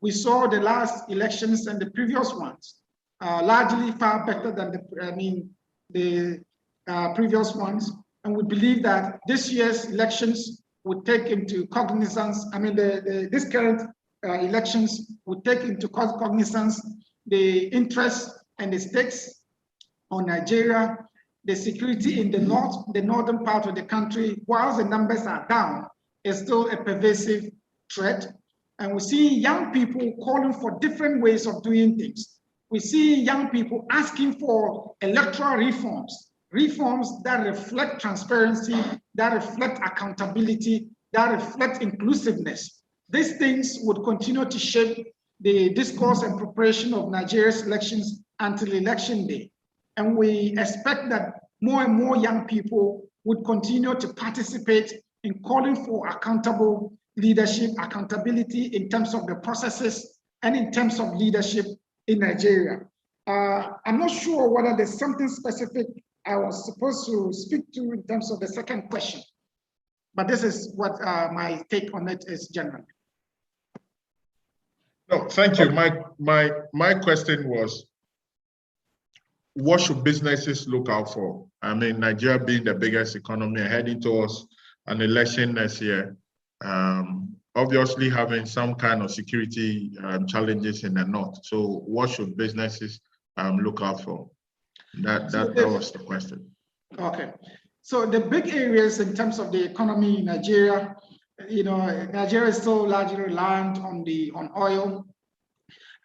We saw the last elections and the previous ones largely far better than the previous ones. And we believe that this year's elections would take into cognizance, this current elections would take into cognizance the interest and the stakes on Nigeria, the security in the north, the northern part of the country, while the numbers are down, is still a pervasive threat. And we see young people calling for different ways of doing things. We see young people asking for electoral reforms, reforms that reflect transparency, that reflect accountability, that reflect inclusiveness. These things would continue to shape the discourse and preparation of Nigeria's elections until election day. And we expect that more and more young people would continue to participate in calling for accountable leadership, accountability in terms of the processes and in terms of leadership in Nigeria. I'm not sure whether there's something specific I was supposed to speak to in terms of the second question, but this is what my take on it is generally. No, thank you. My question was, what should businesses look out for? I mean, Nigeria being the biggest economy, heading towards an election next year, obviously having some kind of security challenges in the north. So what should businesses look out for? That was the question. Okay. So the big areas in terms of the economy in Nigeria, Nigeria is still largely reliant on oil.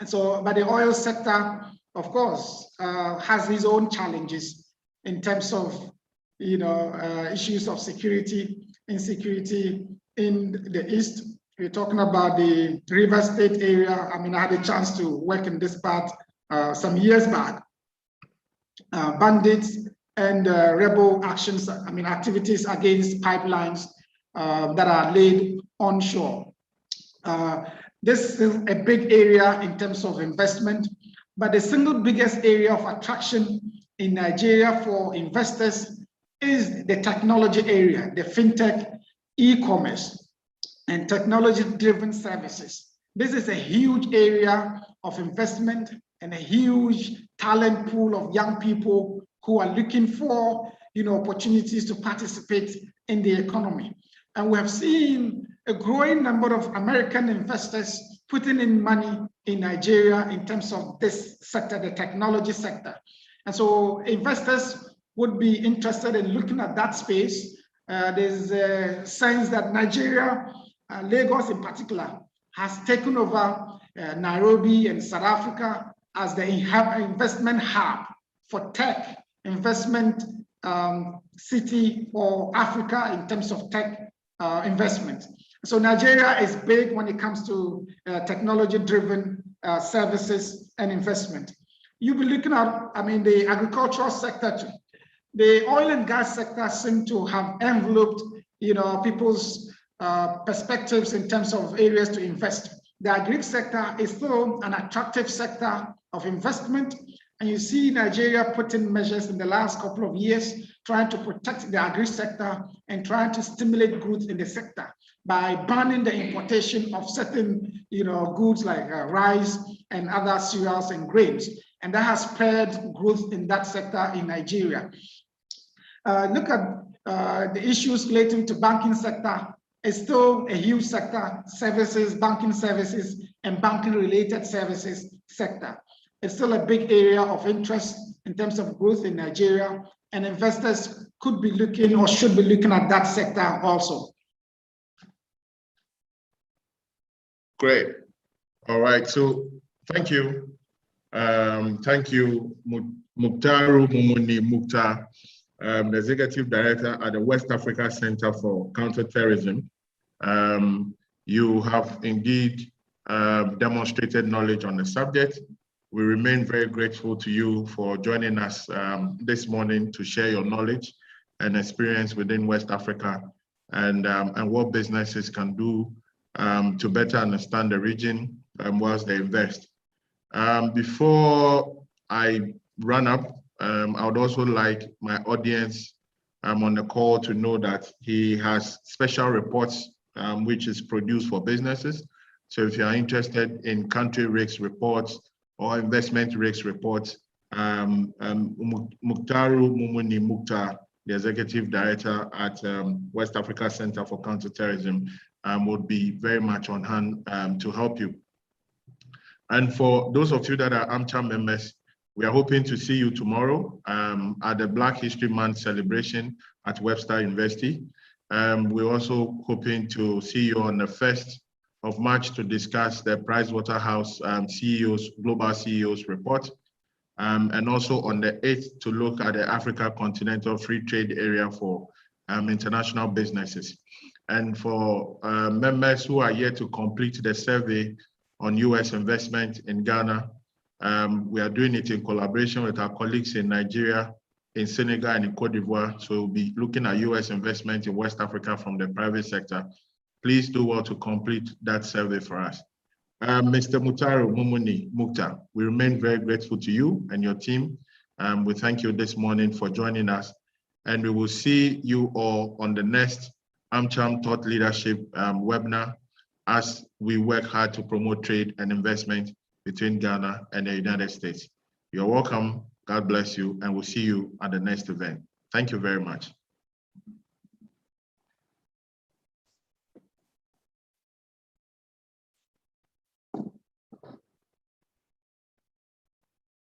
And so, but the oil sector, of course, has its own challenges in terms of, issues of security, insecurity in the east. We're talking about the River State area. I mean, I had a chance to work in this part some years back. Bandits and rebel actions, activities against pipelines that are laid onshore. This is a big area in terms of investment, but the single biggest area of attraction in Nigeria for investors is the technology area, the fintech, e-commerce, and technology-driven services. This is a huge area of investment and a huge talent pool of young people who are looking for opportunities to participate in the economy. And we have seen a growing number of American investors putting in money in Nigeria in terms of this sector, the technology sector. And so investors would be interested in looking at that space. There's a sense that Nigeria, Lagos in particular, has taken over Nairobi and South Africa as the investment hub for tech investment city for Africa in terms of tech investment. So Nigeria is big when it comes to technology-driven services and investment. You'll be looking at, the agricultural sector too. The oil and gas sector seem to have enveloped, people's perspectives in terms of areas to invest. The agri sector is still an attractive sector of investment. And you see Nigeria putting measures in the last couple of years, trying to protect the agri sector and trying to stimulate growth in the sector by banning the importation of certain, goods like rice and other cereals and grains. And that has spurred growth in that sector in Nigeria. Look at the issues relating to banking sector. It's still a huge sector, services, banking services, and banking related services sector. It's still a big area of interest in terms of growth in Nigeria, and investors could be looking or should be looking at that sector also. Great. All right. So thank you. Thank you, Muktaru Mumuni Mukhtar, the Executive Director at the West Africa Center for Counterterrorism. You have indeed demonstrated knowledge on the subject. We remain very grateful to you for joining us this morning to share your knowledge and experience within West Africa and what businesses can do to better understand the region whilst they invest. Before I run up, I would also like my audience on the call to know that he has special reports which is produced for businesses. So if you are interested in country risk reports or investment risk reports, Muktaru Mumuni Mukhtar, the Executive Director at West Africa Center for Counterterrorism, would be very much on hand to help you. And for those of you that are AmCham members, we are hoping to see you tomorrow at the Black History Month celebration at Webster University. We're also hoping to see you on the 1st of March to discuss the Pricewaterhouse Global CEOs report. And also on the 8th to look at the Africa Continental Free Trade Area for international businesses. And for members who are yet to complete the survey on US investment in Ghana, we are doing it in collaboration with our colleagues in Nigeria, in Senegal, and in Cote d'Ivoire. So we'll be looking at US investment in West Africa from the private sector. please do well to complete that survey for us. Mr. Mutaru Mumuni Mukta, we remain very grateful to you and your team. We thank you this morning for joining us, and we will see you all on the next AmCham Thought Leadership webinar as we work hard to promote trade and investment between Ghana and the United States. You're welcome. God bless you, and we'll see you at the next event. Thank you very much.